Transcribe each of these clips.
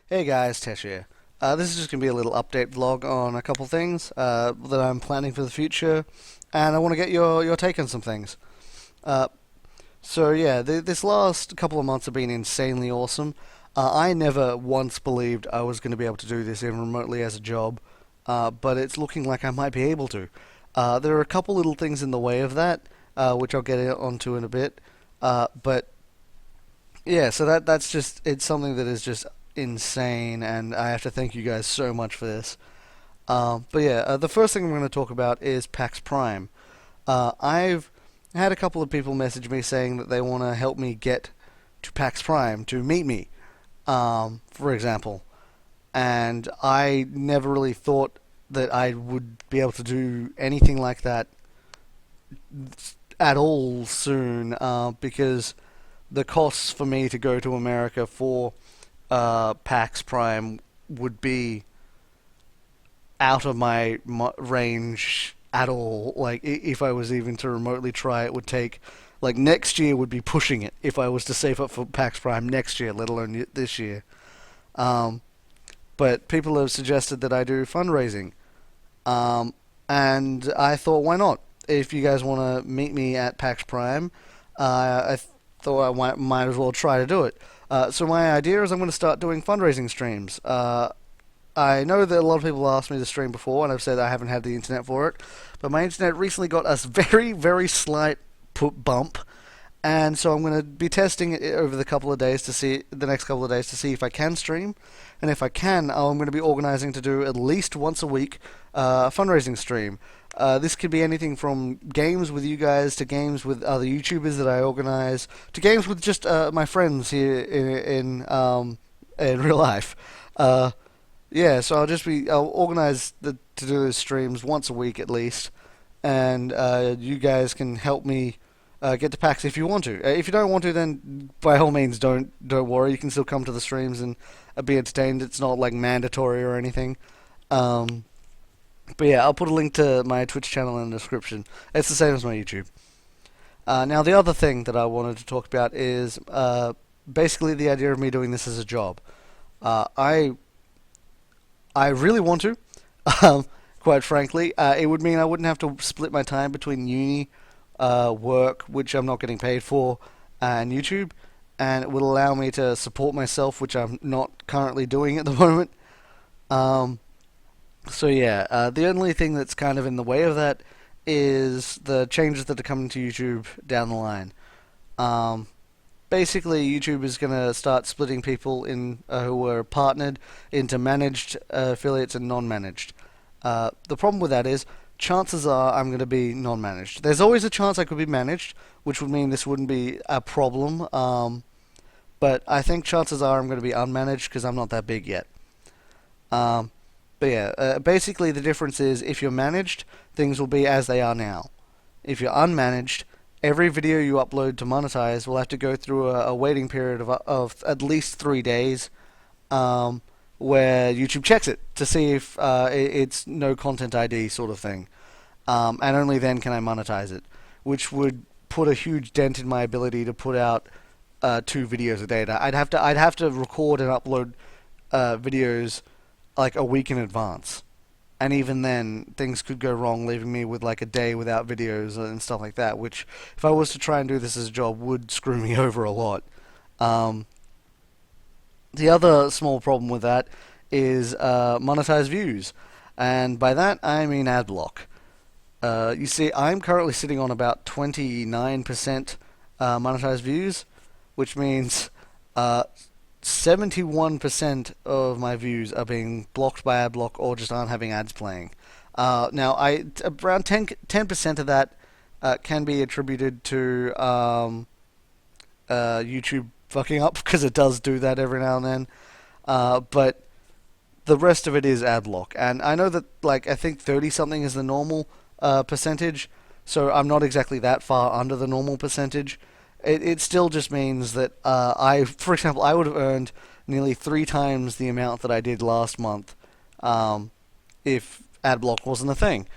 Hey guys, Tesh here. This is just going to be a little update vlog on a couple things that I'm planning for the future, and I want to get your take on some things. Uh, so yeah, this last couple of months have been insanely awesome. I never once believed I was going to be able to do this even remotely as a job, but it's looking like I might be able to. There are a couple little things in the way of that, which I'll get onto in a bit. But yeah, so that's just it's something that is just insane, and I have to thank you guys so much for this. But yeah, the first thing I'm going to talk about is Pax Prime. I've had a couple of people message me saying that they want to help me get to Pax Prime to meet me, for example, and I never really thought that I would be able to do anything like that at all soon, because the costs for me to go to America for Pax Prime would be out of my range at all. Like, if I was even to remotely try, it would take, like, next year would be pushing it if I was to save up for Pax Prime next year, let alone this year. Um, but people have suggested that I do fundraising, um, and I thought, why not? If you guys want to meet me at PAX Prime, I thought I might as well try to do it. So my idea is I'm going to start doing fundraising streams. I know that a lot of people asked me to stream before, and I've said I haven't had the internet for it, but my internet recently got a very, very slight bump, and so I'm going to be testing it over the next couple of days to see if I can stream, and if I can, I'm going to be organizing to do at least once a week a fundraising stream. This could be anything from games with you guys to games with other YouTubers that I organize to games with just my friends here in real life. Uh, yeah, so I'll organize to do those streams once a week at least, and you guys can help me get to PAX if you want to. If you don't want to, then by all means don't worry. You can still come to the streams and be entertained. It's not like mandatory or anything. Um, but yeah, I'll put a link to my Twitch channel in the description. It's the same as my YouTube. Now the other thing that I wanted to talk about is basically the idea of me doing this as a job. Uh, I I really want to. Um, quite frankly, it would mean I wouldn't have to split my time between uni, work, which I'm not getting paid for, and YouTube, and it would allow me to support myself, which I'm not currently doing at the moment. Um, so yeah, the only thing that's kind of in the way of that is the changes that are coming to YouTube down the line. Um, Basically, YouTube is going to start splitting people in who are partnered into managed affiliates and non-managed. The problem with that is, chances are I'm going to be non-managed. There's always a chance I could be managed, which would mean this wouldn't be a problem. But I think chances are I'm going to be unmanaged because I'm not that big yet. Um, but yeah, basically the difference is if you're managed, things will be as they are now. If you're unmanaged, every video you upload to monetize will have to go through a waiting period of at least 3 days, um, where YouTube checks it to see if it's no content ID sort of thing, and only then can I monetize it, which would put a huge dent in my ability to put out 2 videos a day. I'd have to record and upload videos like a week in advance. And even then, things could go wrong, leaving me with like a day without videos and stuff like that, which, if I was to try and do this as a job, would screw me over a lot. Um, the other small problem with that is monetized views. And by that, I mean adblock. You see, I'm currently sitting on about 29% monetized views, which means 71% of my views are being blocked by adblock or just aren't having ads playing. Now, around 10% of that can be attributed to YouTube fucking up because it does do that every now and then. But the rest of it is adblock, and I know that like I think 30 something is the normal percentage, so I'm not exactly that far under the normal percentage. It still just means that for example, I would have earned nearly 3 times the amount that I did last month um, if adblock wasn't a thing.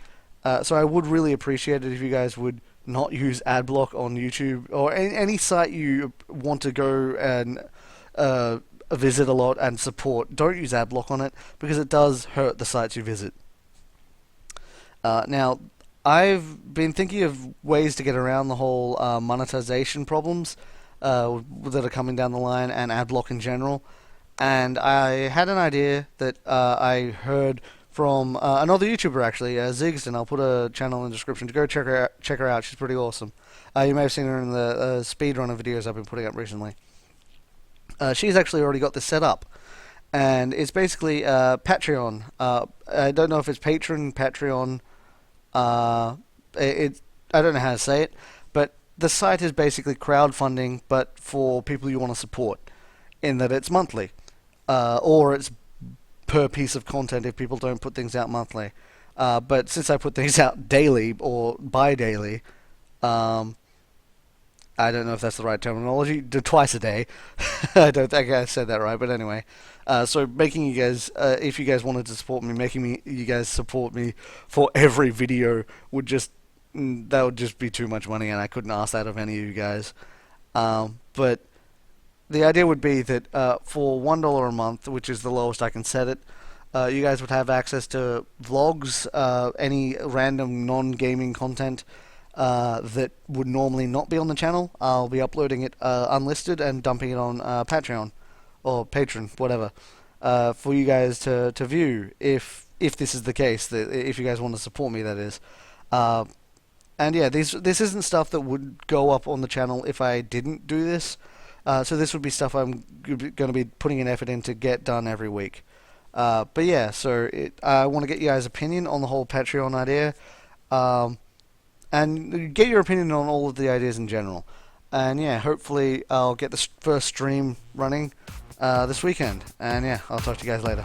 So I would really appreciate it if you guys would not use adblock on YouTube or any site you want to go and visit a lot and support, don't use adblock on it because it does hurt the sites you visit. Now, I've been thinking of ways to get around the whole monetization problems that are coming down the line and adblock in general. And I had an idea that I heard from another YouTuber actually, Ziggs, and I'll put a channel in the description to go check her out. She's pretty awesome. You may have seen her in the speedrunner videos I've been putting up recently. She's actually already got this set up, and it's basically Patreon. I don't know if it's Patreon. I don't know how to say it, but the site is basically crowdfunding, but for people you want to support, in that it's monthly, or it's per piece of content if people don't put things out monthly. But since I put things out daily or bi-daily, I don't know if that's the right terminology. Twice a day. I don't think I said that right, but anyway. So making you guys, if you guys wanted to support me, you guys support me for every video would just, that would just be too much money, and I couldn't ask that of any of you guys. But the idea would be that for $1 a month, which is the lowest I can set it, you guys would have access to vlogs, any random non-gaming content that would normally not be on the channel. I'll be uploading it unlisted and dumping it on Patreon or Patreon, whatever, for you guys to view if this is the case. If you guys want to support me, that is. And yeah, this isn't stuff that would go up on the channel if I didn't do this. So this would be stuff I'm going to be putting an effort in to get done every week. But yeah, so I want to get you guys' opinion on the whole Patreon idea. And get your opinion on all of the ideas in general. And yeah, hopefully I'll get the first stream running this weekend. And yeah, I'll talk to you guys later.